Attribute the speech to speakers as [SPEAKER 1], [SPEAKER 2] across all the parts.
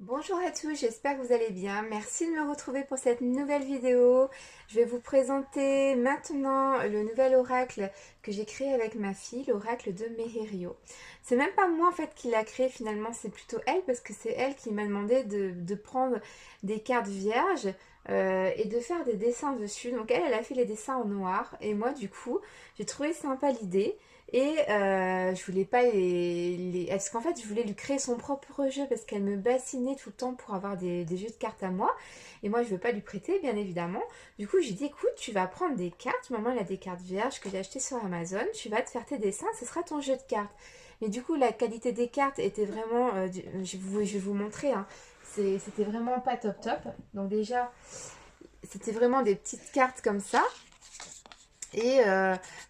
[SPEAKER 1] Bonjour à tous, j'espère que vous allez bien. Merci de me retrouver pour cette nouvelle vidéo. Je vais vous présenter maintenant le nouvel oracle que j'ai créé avec ma fille, l'oracle de Meherio. C'est même pas moi en fait qui l'a créé finalement, c'est plutôt elle parce que c'est elle qui m'a demandé de prendre des cartes vierges et de faire des dessins dessus. Donc elle a fait les dessins en noir et moi du coup j'ai trouvé sympa l'idée. Et je voulais pas Parce qu'en fait, je voulais lui créer son propre jeu parce qu'elle me bassinait tout le temps pour avoir des jeux de cartes à moi. Et moi, je veux pas lui prêter, bien évidemment. Du coup, j'ai dit, écoute, tu vas prendre des cartes. Maman, elle a des cartes vierges que j'ai achetées sur Amazon. Tu vas te faire tes dessins, ce sera ton jeu de cartes. Mais du coup, la qualité des cartes était vraiment... je vais vous montrer, hein. C'était vraiment pas top top. Donc déjà, c'était vraiment des petites cartes comme ça. Et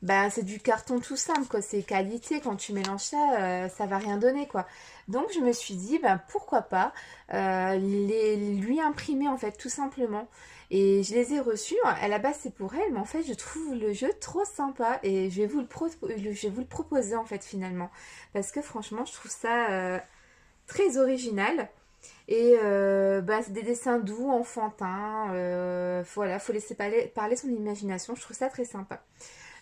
[SPEAKER 1] bah, c'est du carton tout simple, quoi. C'est qualité. Quand tu mélanges ça, ça va rien donner, quoi. Donc je me suis dit, bah, pourquoi pas lui imprimer, en fait, tout simplement. Et je les ai reçus. À la base, c'est pour elle, mais en fait, je trouve le jeu trop sympa. Et je vais vous le proposer, en fait, finalement. Parce que franchement, je trouve ça très original. Et bah, c'est des dessins doux, enfantins. Voilà, faut laisser parler son imagination. Je trouve ça très sympa.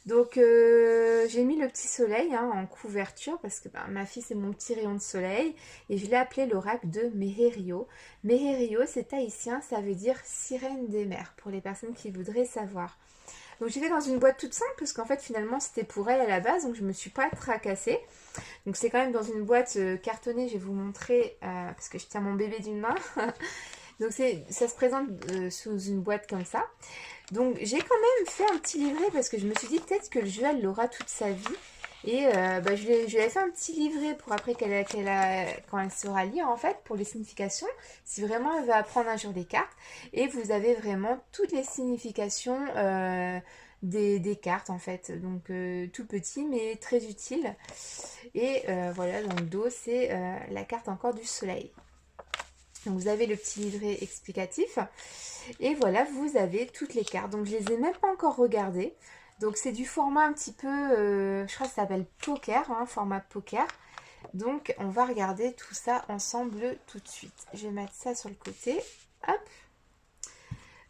[SPEAKER 1] Donc j'ai mis le petit soleil hein, en couverture parce que bah, ma fille c'est mon petit rayon de soleil et je l'ai appelé l'oracle de Meherio. Meherio c'est tahitien, ça veut dire sirène des mers pour les personnes qui voudraient savoir. Donc j'ai fait dans une boîte toute simple parce qu'en fait finalement c'était pour elle à la base donc je me suis pas tracassée. Donc c'est quand même dans une boîte cartonnée, je vais vous montrer parce que je tiens mon bébé d'une main. Donc ça se présente sous une boîte comme ça. Donc j'ai quand même fait un petit livret parce que je me suis dit peut-être que le jeu elle l'aura toute sa vie. Et bah, je lui ai fait un petit livret pour après quand elle saura lire en fait pour les significations. Si vraiment elle veut apprendre un jour des cartes. Et vous avez vraiment toutes les significations des cartes en fait. Donc tout petit mais très utile. Et voilà, dans le dos c'est la carte encore du soleil. Donc vous avez le petit livret explicatif. Et voilà, vous avez toutes les cartes. Donc je les ai même pas encore regardées. Donc c'est du format un petit peu, je crois que ça s'appelle poker, hein, format poker. Donc on va regarder tout ça ensemble tout de suite. Je vais mettre ça sur le côté. Hop.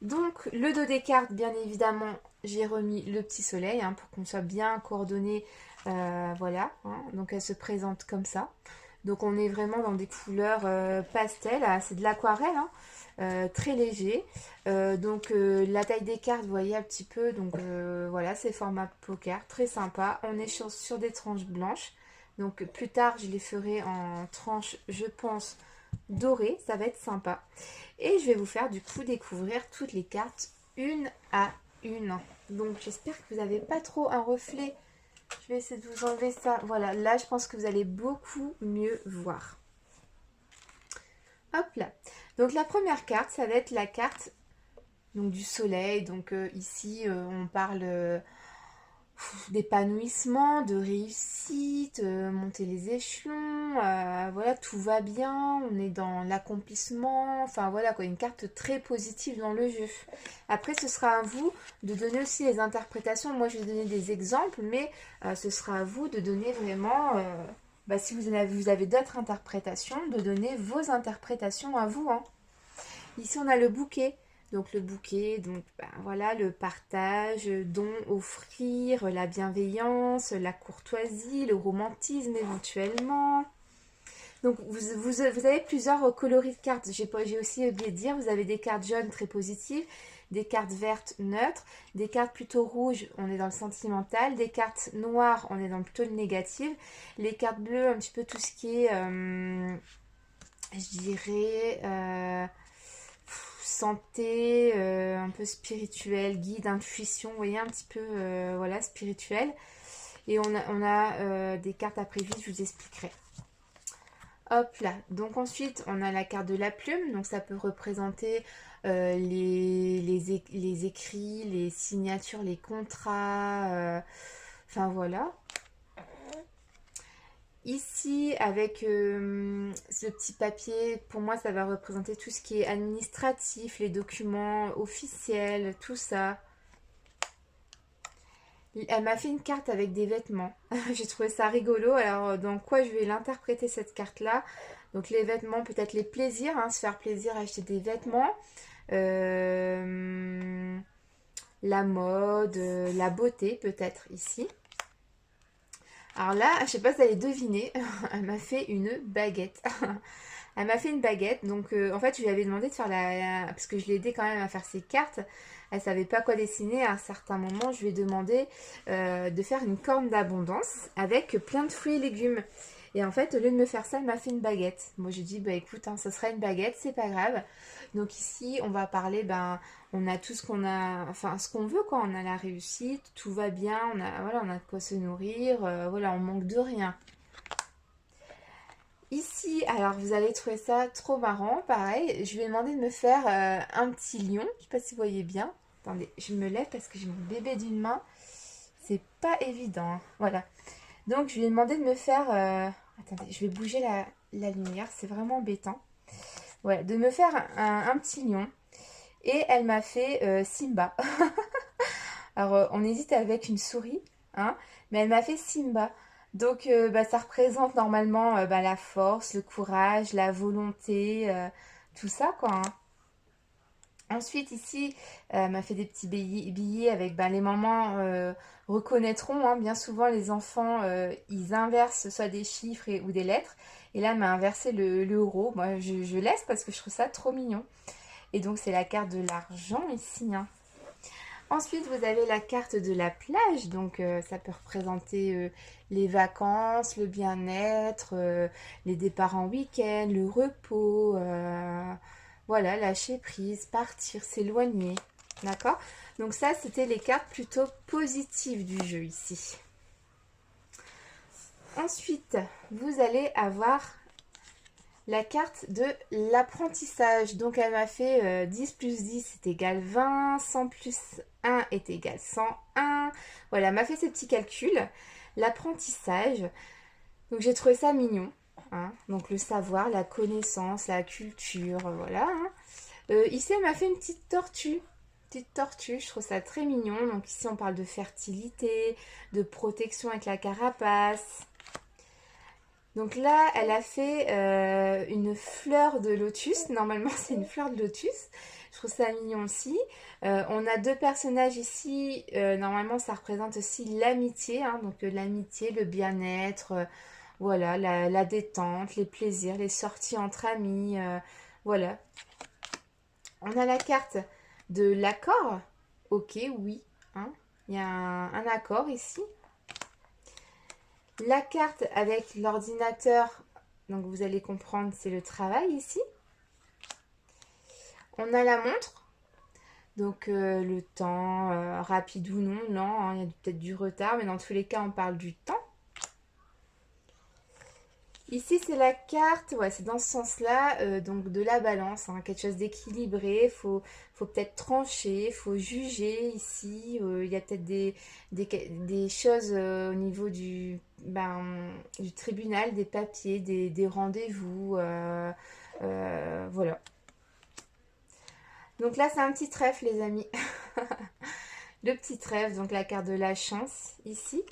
[SPEAKER 1] Donc le dos des cartes, bien évidemment, j'ai remis le petit soleil hein, pour qu'on soit bien coordonné. Voilà, hein. Donc elle se présente comme ça. Donc on est vraiment dans des couleurs pastel, ah, c'est de l'aquarelle, hein, très léger. La taille des cartes, vous voyez un petit peu, donc voilà, c'est format poker, très sympa. On est sur des tranches blanches. Donc plus tard, je les ferai en tranches, je pense, dorées, ça va être sympa. Et je vais vous faire du coup découvrir toutes les cartes une à une. Donc j'espère que vous n'avez pas trop un reflet. Je vais essayer de vous enlever ça. Voilà, là je pense que vous allez beaucoup mieux voir. Hop là. Donc la première carte, ça va être la carte donc, du soleil. Donc ici, on parle d'épanouissement, de réussite, monter les échelons, voilà, tout va bien, on est dans l'accomplissement, enfin voilà quoi, une carte très positive dans le jeu. Après, ce sera à vous de donner aussi les interprétations. Moi, je vais donner des exemples, mais ce sera à vous de donner vraiment, bah, si vous avez d'autres interprétations, de donner vos interprétations à vous, hein. Ici, on a le bouquet. Donc le bouquet, donc ben, voilà, le partage, don, offrir, la bienveillance, la courtoisie, le romantisme éventuellement. Donc vous avez plusieurs coloris de cartes. J'ai aussi oublié de dire, vous avez des cartes jaunes très positives, des cartes vertes neutres, des cartes plutôt rouges, on est dans le sentimental, des cartes noires, on est dans plutôt le négatif, les cartes bleues, un petit peu tout ce qui est, je dirais, santé, un peu spirituel, guide, intuition, vous voyez, un petit peu voilà, spirituel. Et on a des cartes après vite, je vous expliquerai. Hop là, donc ensuite on a la carte de la plume, donc ça peut représenter les écrits, les signatures, les contrats, enfin voilà. Ici, avec ce petit papier, pour moi, ça va représenter tout ce qui est administratif, les documents officiels, tout ça. Elle m'a fait une carte avec des vêtements. J'ai trouvé ça rigolo. Alors, dans quoi je vais l'interpréter cette carte-là? Donc les vêtements, peut-être les plaisirs, hein, se faire plaisir, acheter des vêtements. La mode, la beauté peut-être ici. Alors là, je sais pas si vous allez deviner, elle m'a fait une baguette. Elle m'a fait une baguette, donc en fait je lui avais demandé de faire parce que je l'ai aidé quand même à faire ses cartes. Elle savait pas quoi dessiner. À un certain moment, je lui ai demandé de faire une corne d'abondance avec plein de fruits et légumes. Et en fait, au lieu de me faire ça, elle m'a fait une baguette. Moi, j'ai dit, bah écoute, hein, ça sera une baguette, c'est pas grave. Donc ici, on va parler, ben, on a tout ce qu'on a, enfin, ce qu'on veut, quoi. On a la réussite, tout va bien, voilà, on a de quoi se nourrir, voilà, on manque de rien. Ici, alors vous allez trouver ça trop marrant, pareil, je lui ai demandé de me faire un petit lion, je sais pas si vous voyez bien. Attendez, je me lève parce que j'ai mon bébé d'une main, c'est pas évident, hein. Voilà. Donc je lui ai demandé de me faire, attendez, je vais bouger la lumière, c'est vraiment embêtant. Ouais, de me faire un petit lion. Et elle m'a fait Simba. Alors on hésite avec une souris, hein, mais elle m'a fait Simba. Donc bah, ça représente normalement bah, la force, le courage, la volonté, tout ça quoi, hein. Ensuite ici, elle m'a fait des petits billets avec bah, les mamans reconnaîtront, hein, bien souvent les enfants ils inversent soit des chiffres ou des lettres. Et là elle m'a inversé l'euro. Moi je laisse parce que je trouve ça trop mignon. Et donc c'est la carte de l'argent ici, hein. Ensuite, vous avez la carte de la plage. Donc, ça peut représenter les vacances, le bien-être, les départs en week-end, le repos. Voilà, lâcher prise, partir, s'éloigner. D'accord? Donc ça, c'était les cartes plutôt positives du jeu ici. Ensuite, vous allez avoir la carte de l'apprentissage. Donc elle m'a fait 10 plus 10 est égal 20, 100 plus 1 est égal 101. Voilà, elle m'a fait ces petits calculs. L'apprentissage, donc j'ai trouvé ça mignon, hein. Donc le savoir, la connaissance, la culture, voilà, hein. Ici elle m'a fait une petite tortue. Petite tortue, je trouve ça très mignon. Donc ici on parle de fertilité, de protection avec la carapace. Donc là, elle a fait une fleur de lotus. Normalement, c'est une fleur de lotus. Je trouve ça mignon aussi. On a deux personnages ici. Normalement, ça représente aussi l'amitié, hein. Donc l'amitié, le bien-être, voilà, la détente, les plaisirs, les sorties entre amis. Voilà. On a la carte de l'accord. Ok, oui, hein. Il y a un accord ici. La carte avec l'ordinateur, donc vous allez comprendre, c'est le travail ici. On a la montre, donc le temps, rapide ou non, lent, hein, il y a peut-être du retard, mais dans tous les cas, on parle du temps. Ici, c'est la carte, ouais, c'est dans ce sens-là, donc de la balance, hein, quelque chose d'équilibré. Faut peut-être trancher, faut juger ici. Il y a peut-être des choses au niveau du tribunal, des papiers, des rendez-vous. Voilà. Donc là, c'est un petit trèfle, les amis. Le petit trèfle, donc la carte de la chance ici.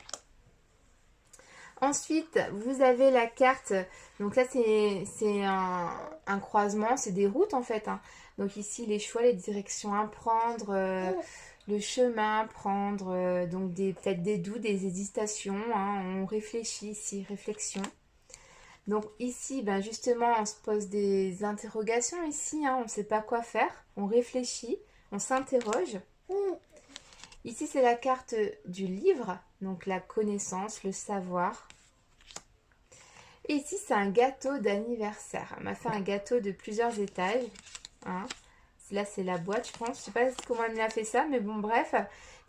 [SPEAKER 1] Ensuite, vous avez la carte, donc là c'est un croisement, c'est des routes en fait, hein. Donc ici les choix, les directions à prendre, le chemin à prendre, donc peut-être des doutes, des hésitations, hein. On réfléchit ici, réflexion. Donc ici, ben justement, on se pose des interrogations ici, hein. On ne sait pas quoi faire, on réfléchit, on s'interroge. Ici, c'est la carte du livre, donc la connaissance, le savoir. Et ici, c'est un gâteau d'anniversaire. Elle m'a fait un gâteau de plusieurs étages, hein. Là, c'est la boîte, je pense. Je ne sais pas comment elle me l'a fait ça, mais bon, bref,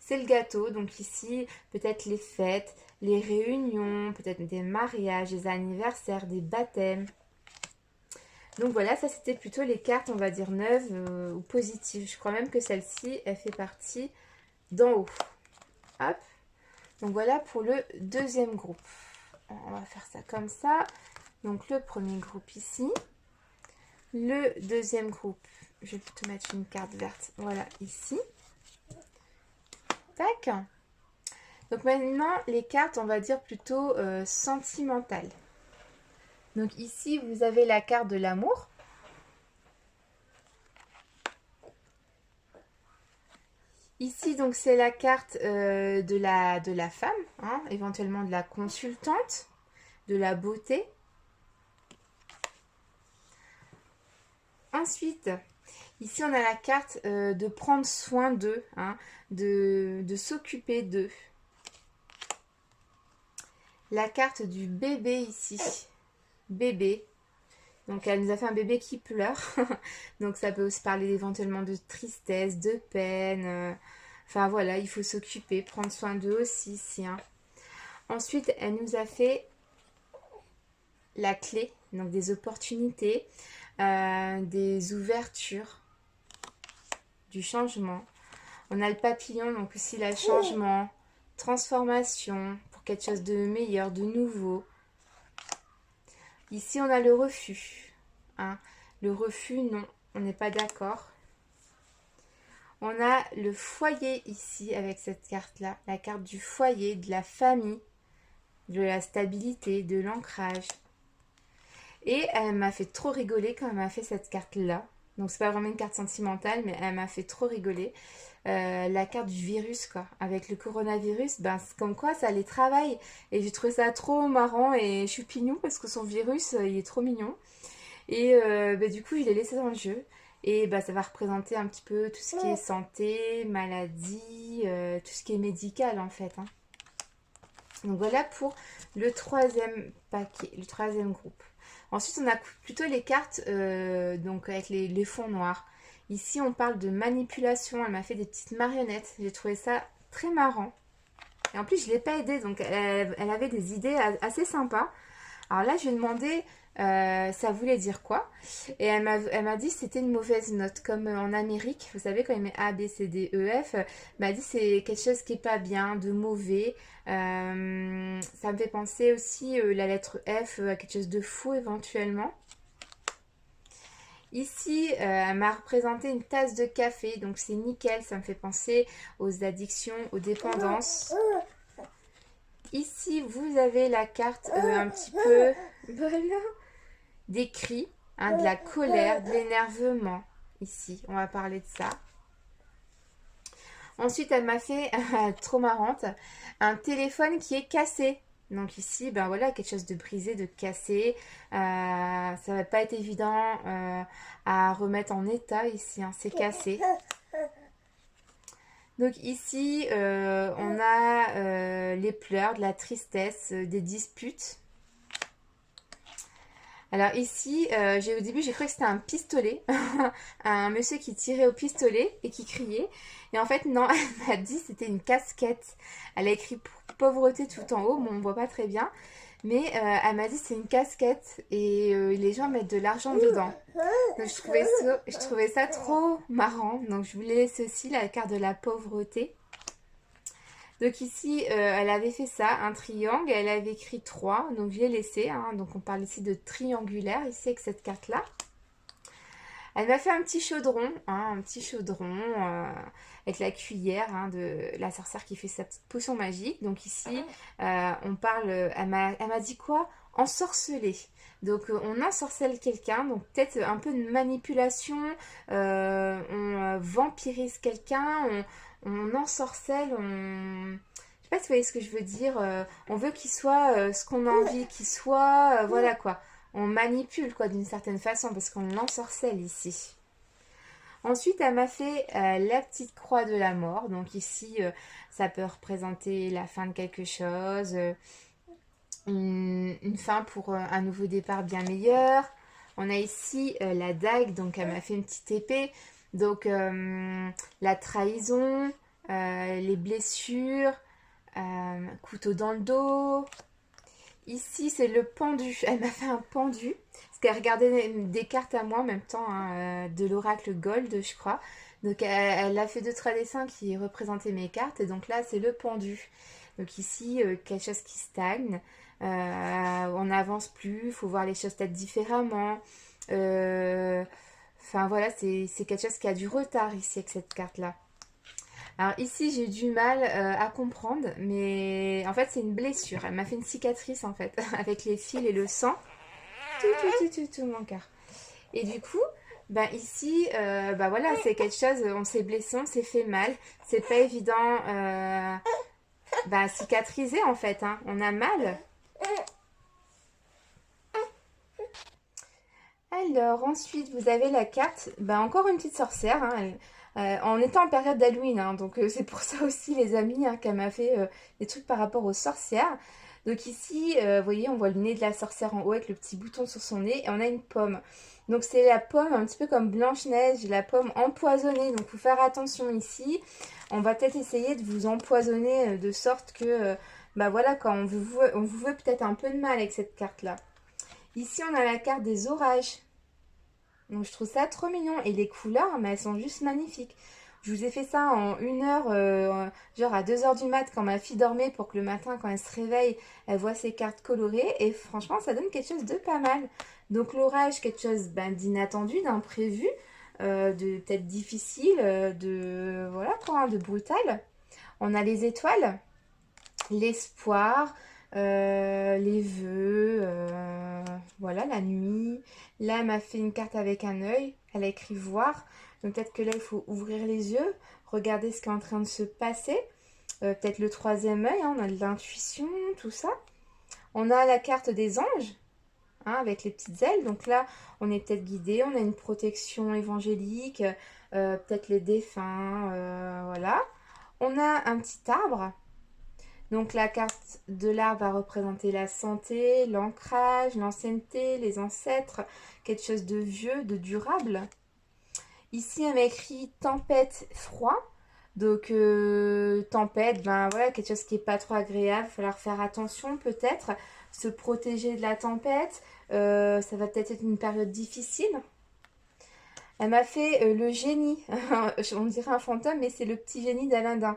[SPEAKER 1] c'est le gâteau. Donc ici, peut-être les fêtes, les réunions, peut-être des mariages, des anniversaires, des baptêmes. Donc voilà, ça c'était plutôt les cartes, on va dire neuves ou positives. Je crois même que celle-ci, elle fait partie d'en haut. Hop. Donc voilà pour le deuxième groupe. On va faire ça comme ça. Donc le premier groupe ici. Le deuxième groupe, je vais plutôt mettre une carte verte. Voilà, ici. Tac. Donc maintenant, les cartes, on va dire plutôt sentimentales. Donc ici, vous avez la carte de l'amour. Ici, donc, c'est la carte de la femme, hein, éventuellement de la consultante, de la beauté. Ensuite, ici, on a la carte de prendre soin d'eux, hein, de s'occuper d'eux. La carte du bébé ici, bébé. Donc, elle nous a fait un bébé qui pleure. Donc, ça peut aussi parler éventuellement de tristesse, de peine. Enfin, voilà, il faut s'occuper, prendre soin d'eux aussi ici, hein. Ensuite, elle nous a fait la clé, donc des opportunités, des ouvertures, du changement. On a le papillon, donc aussi le changement, transformation, pour quelque chose de meilleur, de nouveau. Ici, on a le refus, hein. Le refus, non, on n'est pas d'accord. On a le foyer ici, avec cette carte-là, la carte du foyer, de la famille, de la stabilité, de l'ancrage. Et elle m'a fait trop rigoler quand elle m'a fait cette carte-là. Donc, c'est pas vraiment une carte sentimentale, mais elle m'a fait trop rigoler. La carte du virus, quoi. Avec le coronavirus, ben, c'est comme quoi ça les travaille. Et j'ai trouvé ça trop marrant et choupinou parce que son virus, il est trop mignon. Et ben, du coup, je l'ai laissé dans le jeu. Et ben, ça va représenter un petit peu tout ce qui est santé, maladie, tout ce qui est médical en fait, hein. Donc voilà pour le troisième paquet, le troisième groupe. Ensuite, on a plutôt les cartes donc avec les fonds noirs. Ici, on parle de manipulation. Elle m'a fait des petites marionnettes. J'ai trouvé ça très marrant. Et en plus, je ne l'ai pas aidée, donc elle avait des idées assez sympas. Alors là, je lui ai demandé ça voulait dire quoi. Et elle m'a dit que c'était une mauvaise note. Comme en Amérique, vous savez, quand il met A, B, C, D, E, F, elle m'a dit c'est quelque chose qui n'est pas bien, de mauvais. Ça me fait penser aussi la lettre F à quelque chose de faux éventuellement. Ici, elle m'a représenté une tasse de café, donc c'est nickel, ça me fait penser aux addictions, aux dépendances. Ici, vous avez la carte un petit peu voilà, des cris, hein, de la colère, de l'énervement. Ici, on va parler de ça. Ensuite, elle m'a fait, trop marrante, un téléphone qui est cassé. Donc ici, ben voilà, quelque chose de brisé, de cassé. Ça va pas être évident à remettre en état ici, hein, c'est cassé. Donc ici, on a les pleurs, de la tristesse, des disputes. Alors ici, au début, j'ai cru que c'était un pistolet, un monsieur qui tirait au pistolet et qui criait. Et en fait, non, elle m'a dit que c'était une casquette. Elle a écrit pauvreté tout en haut, bon, on ne voit pas très bien. Mais elle m'a dit que c'est une casquette et les gens mettent de l'argent dedans. Donc je trouvais ça trop marrant. Donc je voulais laisser aussi la carte de la pauvreté. Donc ici, elle avait fait ça, un triangle, elle avait écrit 3, donc je l'ai laissé, hein. Donc on parle ici de triangulaire, ici avec cette carte-là. Elle m'a fait un petit chaudron, hein, un petit chaudron avec la cuillère, hein, de la sorcière qui fait sa petite potion magique. Donc ici, on parle, elle m'a dit quoi? Ensorceler. Donc on ensorcelle quelqu'un, donc peut-être un peu de manipulation, on vampirise quelqu'un, on ensorcelle, je sais pas si vous voyez ce que je veux dire, on veut qu'il soit ce qu'on a envie qu'il soit, voilà quoi. On manipule quoi d'une certaine façon parce qu'on l'ensorcelle ici. Ensuite, elle m'a fait la petite croix de la mort. Donc ici, ça peut représenter la fin de quelque chose, une fin pour un nouveau départ bien meilleur. On a ici la dague, donc elle m'a fait une petite épée. Donc la trahison, les blessures, couteau dans le dos. Ici, c'est le pendu. Elle m'a fait un pendu. Parce qu'elle regardait des cartes à moi en même temps, hein, de l'oracle Gold, je crois. Donc, elle a fait 2-3 dessins qui représentaient mes cartes. Et donc là, c'est le pendu. Donc ici, quelque chose qui stagne. On n'avance plus. Il faut voir les choses peut-être différemment. Enfin, voilà, c'est quelque chose qui a du retard ici avec cette carte-là. Alors ici, j'ai du mal à comprendre, mais en fait, c'est une blessure. Elle m'a fait une cicatrice, en fait, avec les fils et le sang. tout mon cœur. Et du coup, ben ici, voilà, c'est quelque chose, on s'est blessé, on s'est fait mal. C'est pas évident à cicatriser en fait, hein. On a mal. Alors ensuite, vous avez la carte, encore une petite sorcière, hein. On était en période d'Halloween, hein, donc c'est pour ça aussi les amis hein, qu'elle m'a fait des trucs par rapport aux sorcières. Donc ici, vous voyez, on voit le nez de la sorcière en haut avec le petit bouton sur son nez et on a une pomme. Donc c'est la pomme un petit peu comme Blanche-Neige, la pomme empoisonnée. Donc il faut faire attention ici. On va peut-être essayer de vous empoisonner de sorte que, voilà, quand on vous veut peut-être un peu de mal avec cette carte-là. Ici, on a la carte des orages. Donc je trouve ça trop mignon. Et les couleurs, mais elles sont juste magnifiques. Je vous ai fait ça en 1 heure, genre à 2 heures du mat quand ma fille dormait pour que le matin, quand elle se réveille, elle voit ses cartes colorées. Et franchement, ça donne quelque chose de pas mal. Donc l'orage, quelque chose d'inattendu, d'imprévu, de peut-être difficile, voilà quoi, hein, de brutal. On a les étoiles, l'espoir, les vœux, voilà, la nuit. Là, elle m'a fait une carte avec un œil. Elle a écrit voir. Donc peut-être que là, il faut ouvrir les yeux, regarder ce qui est en train de se passer. Peut-être le troisième œil, hein, on a de l'intuition, tout ça. On a la carte des anges, hein, avec les petites ailes. Donc là, on est peut-être guidé, on a une protection évangélique, peut-être les défunts, voilà. On a un petit arbre. Donc la carte de l'arbre va représenter la santé, l'ancrage, l'ancienneté, les ancêtres, quelque chose de vieux, de durable. Ici, elle m'a écrit tempête, froid. Donc tempête, voilà, quelque chose qui n'est pas trop agréable. Il va falloir faire attention peut-être, se protéger de la tempête. Ça va peut-être être une période difficile. Elle m'a fait le génie. On dirait un fantôme, mais c'est le petit génie d'Aladin.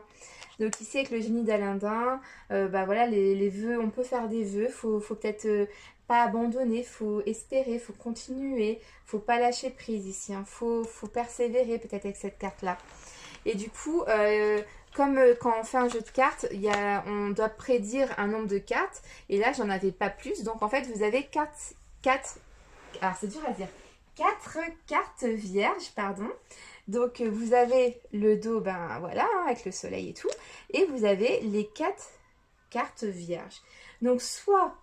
[SPEAKER 1] Donc ici avec le génie d'Aladin, voilà, les vœux, on peut faire des vœux, faut peut-être pas abandonner, faut espérer, faut continuer, faut pas lâcher prise ici, hein, faut persévérer peut-être avec cette carte-là. Et du coup, comme quand on fait un jeu de cartes, on doit prédire un nombre de cartes, et là j'en avais pas plus, donc en fait vous avez 4 alors c'est dur à dire, 4 cartes vierges, pardon. Donc vous avez le dos, voilà, hein, avec le soleil et tout. Et vous avez les 4 cartes vierges. Donc soit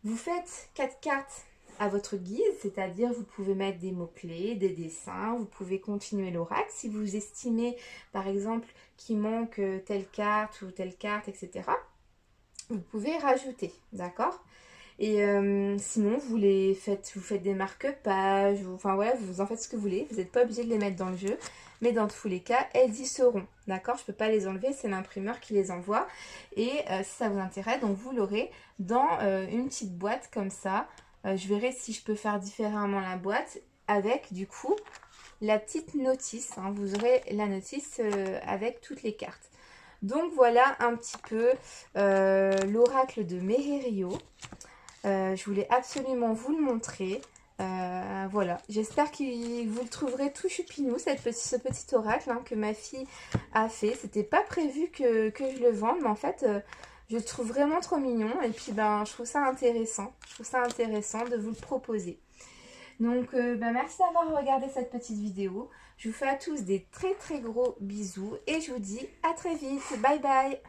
[SPEAKER 1] vous faites 4 cartes à votre guise, c'est-à-dire vous pouvez mettre des mots-clés, des dessins, vous pouvez continuer l'oracle. Si vous estimez par exemple qu'il manque telle carte ou telle carte, etc., vous pouvez rajouter, d'accord ? Et sinon, vous faites des marque-pages, enfin voilà, vous en faites ce que vous voulez. Vous n'êtes pas obligé de les mettre dans le jeu. Mais dans tous les cas, elles y seront. D'accord? Je ne peux pas les enlever, c'est l'imprimeur qui les envoie. Et si ça vous intéresse, donc vous l'aurez dans une petite boîte comme ça. Je verrai si je peux faire différemment la boîte avec du coup la petite notice. Hein. Vous aurez la notice avec toutes les cartes. Donc voilà un petit peu l'oracle de Meherio. Je voulais absolument vous le montrer. Voilà, j'espère que vous le trouverez tout chupinou, ce petit oracle hein, que ma fille a fait. C'était pas prévu que je le vende, mais en fait, je le trouve vraiment trop mignon. Et puis, je trouve ça intéressant. Je trouve ça intéressant de vous le proposer. Donc, merci d'avoir regardé cette petite vidéo. Je vous fais à tous des très très gros bisous et je vous dis à très vite. Bye bye!